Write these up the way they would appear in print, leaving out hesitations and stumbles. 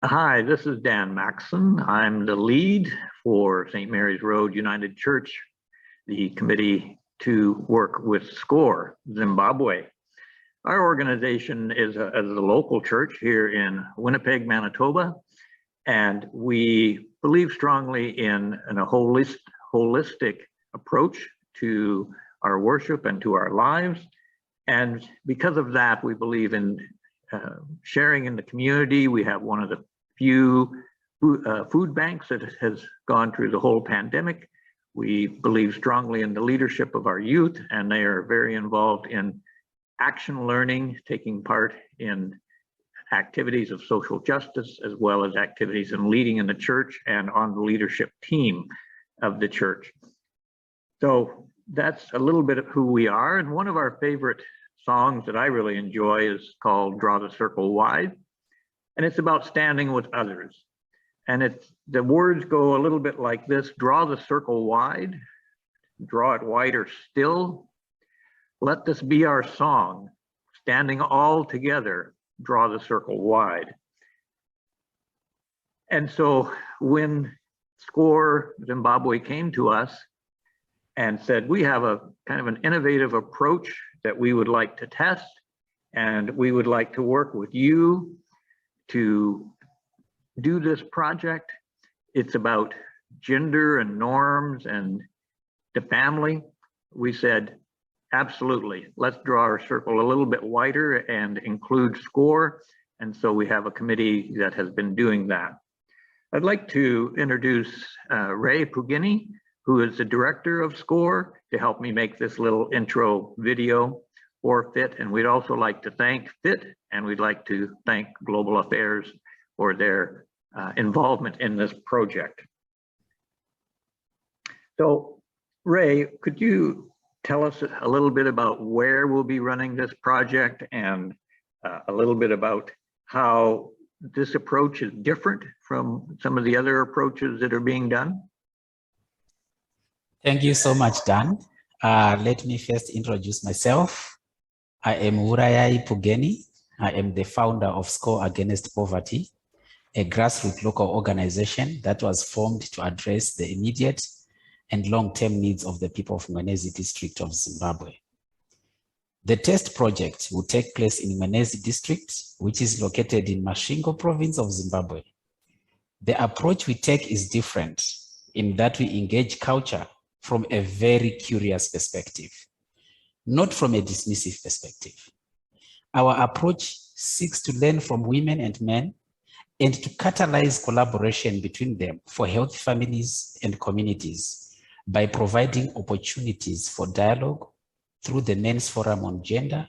Hi, this is Dan Maxson. I'm the lead for St. Mary's Road United Church, the committee to work with SCORE Zimbabwe. Our organization is a local church here in Winnipeg, Manitoba, and we believe strongly in a holistic approach to our worship and to our lives. And because of that, we believe in sharing in the community. We have one of the few food banks that has gone through the whole pandemic. We believe strongly in the leadership of our youth, and they are very involved in action learning, taking part in activities of social justice, as well as activities in leading in the church and on the leadership team of the church. So that's a little bit of who we are. And one of our favorite songs that I really enjoy is called Draw the Circle Wide. And it's about standing with others. And the words go a little bit like this: draw the circle wide, draw it wider still. Let this be our song, standing all together, draw the circle wide. And so when SCORE Zimbabwe came to us and said, we have a kind of an innovative approach that we would like to test, and we would like to work with you to do this project. It's about gender and norms and the family. We said, absolutely, let's draw our circle a little bit wider and include SCORE. And so we have a committee that has been doing that. I'd like to introduce Ray Pugini, who is the director of SCORE, to help me make this little intro video for FIT. And we'd also like to thank FIT, and we'd like to thank Global Affairs for their involvement in this project. So Ray, could you tell us a little bit about where we'll be running this project, and a little bit about how this approach is different from some of the other approaches that are being done? Thank you so much, Dan. Let me first introduce myself. I am Virayayi Pugeni. I am the founder of SCORE Against Poverty, a grassroots local organization that was formed to address the immediate and long-term needs of the people of Mwenezi district of Zimbabwe. The test project will take place in Mwenezi district, which is located in Masvingo province of Zimbabwe. The approach we take is different in that we engage culture from a very curious perspective, not from a dismissive perspective. Our approach seeks to learn from women and men and to catalyze collaboration between them for healthy families and communities by providing opportunities for dialogue through the Men's Forum on Gender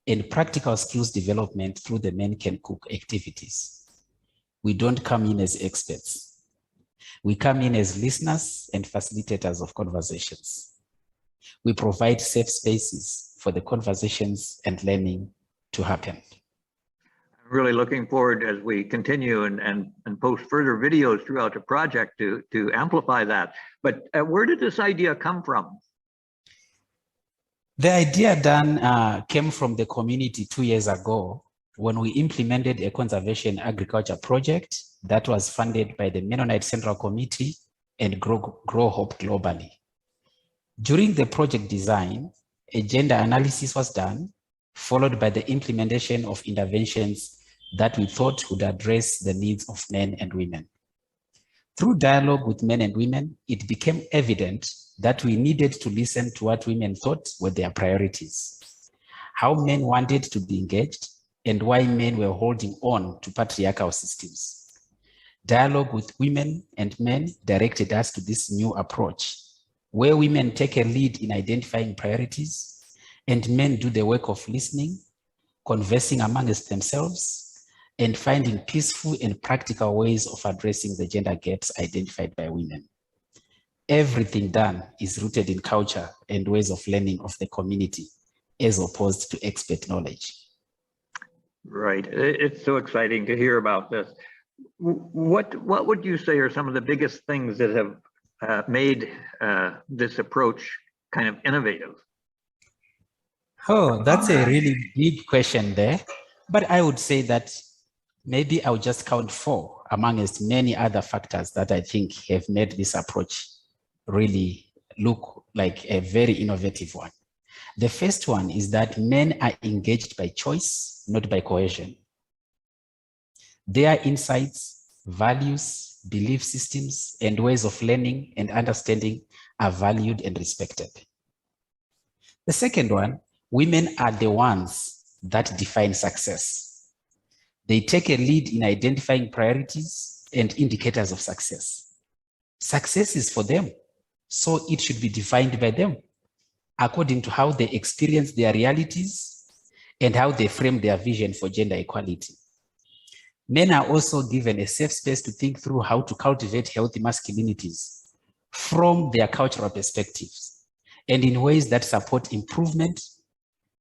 and practical skills development through the Men Can Cook activities. We don't come in as experts. We come in as listeners and facilitators of conversations. We provide safe spaces for the conversations and learning to happen. I'm really looking forward as we continue and post further videos throughout the project to amplify that. But where did this idea come from? The idea, Dan, came from the community 2 years ago when we implemented a conservation agriculture project that was funded by the Mennonite Central Committee and Grow Hope globally. During the project design, a gender analysis was done, followed by the implementation of interventions that we thought would address the needs of men and women. Through dialogue with men and women, it became evident that we needed to listen to what women thought were their priorities, how men wanted to be engaged, and why men were holding on to patriarchal systems. Dialogue with women and men directed us to this new approach, where women take a lead in identifying priorities and men do the work of listening, conversing amongst themselves, and finding peaceful and practical ways of addressing the gender gaps identified by women. Everything done is rooted in culture and ways of learning of the community, as opposed to expert knowledge. Right, it's so exciting to hear about this. What would you say are some of the biggest things that have made this approach kind of innovative? Oh, that's a really big question there. But I would say that Maybe I'll just count 4 amongst many other factors that I think have made this approach really look like a very innovative one. The first one is that men are engaged by choice, not by coercion. Their insights, values, belief systems, and ways of learning and understanding are valued and respected. The second one, women are the ones that define success. They take a lead in identifying priorities and indicators of success. Success is for them, so it should be defined by them according to how they experience their realities and how they frame their vision for gender equality. Men are also given a safe space to think through how to cultivate healthy masculinities from their cultural perspectives and in ways that support improvement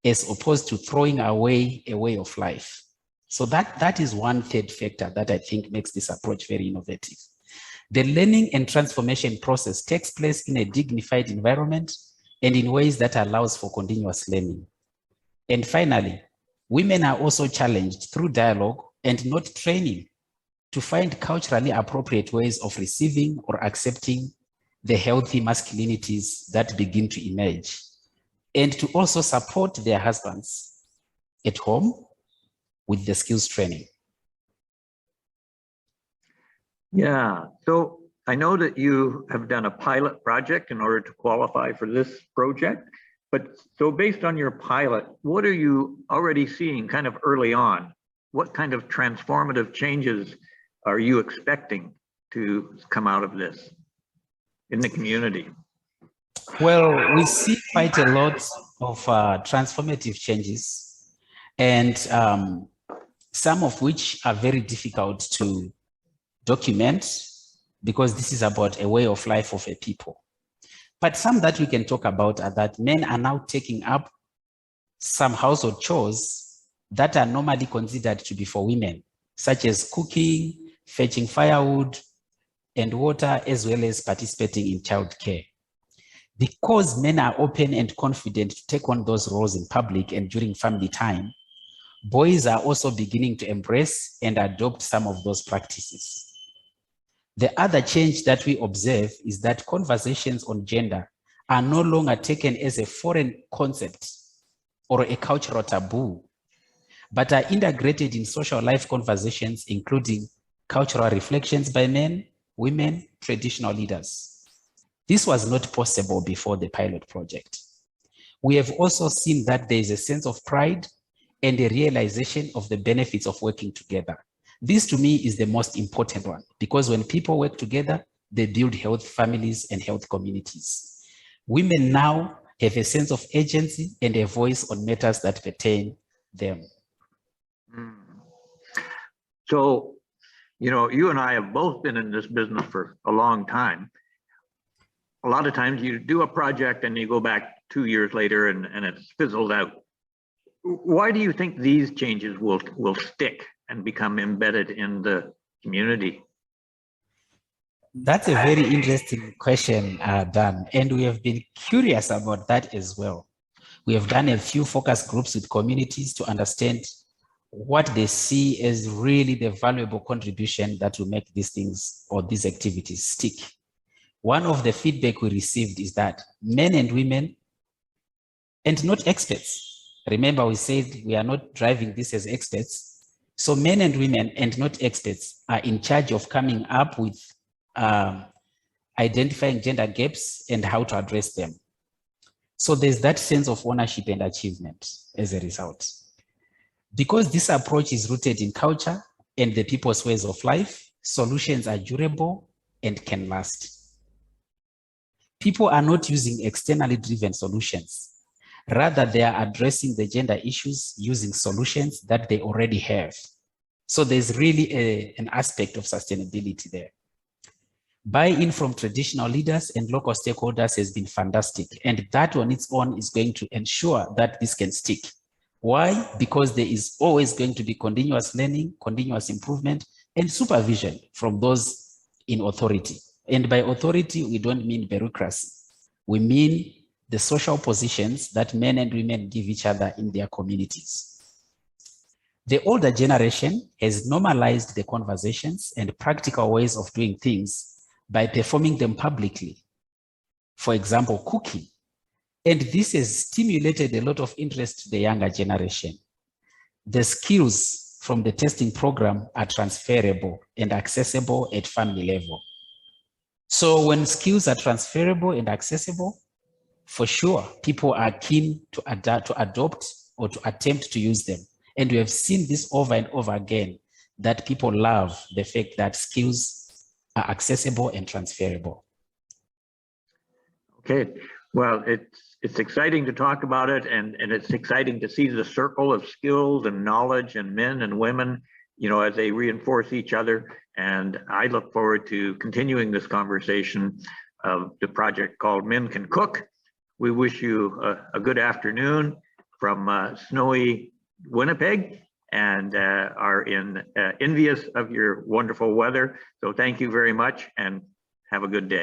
as opposed to throwing away a way of life. So that is one third factor that I think makes this approach very innovative. The learning and transformation process takes place in a dignified environment and in ways that allows for continuous learning. And finally, women are also challenged through dialogue and not training to find culturally appropriate ways of receiving or accepting the healthy masculinities that begin to emerge, and to also support their husbands at home with the skills training. Yeah, so I know that you have done a pilot project in order to qualify for this project, but so based on your pilot, what are you already seeing kind of early on? What kind of transformative changes are you expecting to come out of this in the community? Well, we see quite a lot of transformative changes, and some of which are very difficult to document because this is about a way of life of a people. But some that we can talk about are that men are now taking up some household chores that are normally considered to be for women, such as cooking, fetching firewood and water, as well as participating in childcare. Because men are open and confident to take on those roles in public and during family time, boys are also beginning to embrace and adopt some of those practices. The other change that we observe is that conversations on gender are no longer taken as a foreign concept or a cultural taboo, but are integrated in social life conversations, including cultural reflections by men, women, traditional leaders. This was not possible before the pilot project. We have also seen that there is a sense of pride and a realization of the benefits of working together. This to me is the most important one, because when people work together, they build healthy families and healthy communities. Women now have a sense of agency and a voice on matters that pertain them. So, you know, you and I have both been in this business for a long time. A lot of times you do a project and you go back 2 years later and it's fizzled out. Why do you think these changes will stick and become embedded in the community? That's a very interesting question, Dan, and we have been curious about that as well. We have done a few focus groups with communities to understand what they see as really the valuable contribution that will make these things or these activities stick. One of the feedback we received is that men and women, and not experts, remember we said we are not driving this as experts, so men and women and not experts are in charge of coming up with identifying gender gaps and how to address them. So there's that sense of ownership and achievement as a result. Because this approach is rooted in culture and the people's ways of life, solutions are durable and can last. People are not using externally driven solutions. Rather, they are addressing the gender issues using solutions that they already have. So there's really an aspect of sustainability there. Buy-in from traditional leaders and local stakeholders has been fantastic, and that on its own is going to ensure that this can stick. Why? Because there is always going to be continuous learning, continuous improvement, and supervision from those in authority. And by authority, we don't mean bureaucracy. We mean the social positions that men and women give each other in their communities. The older generation has normalized the conversations and practical ways of doing things by performing them publicly. For example, cooking. And this has stimulated a lot of interest to the younger generation. The skills from the testing program are transferable and accessible at family level. So when skills are transferable and accessible, for sure, people are keen to adopt or to attempt to use them. And we have seen this over and over again, that people love the fact that skills are accessible and transferable. Okay, well, it's exciting to talk about it, and it's exciting to see the circle of skills and knowledge and men and women, you know, as they reinforce each other. And I look forward to continuing this conversation of the project called Men Can Cook. We wish you a good afternoon from snowy Winnipeg, and are envious of your wonderful weather. So thank you very much, and have a good day.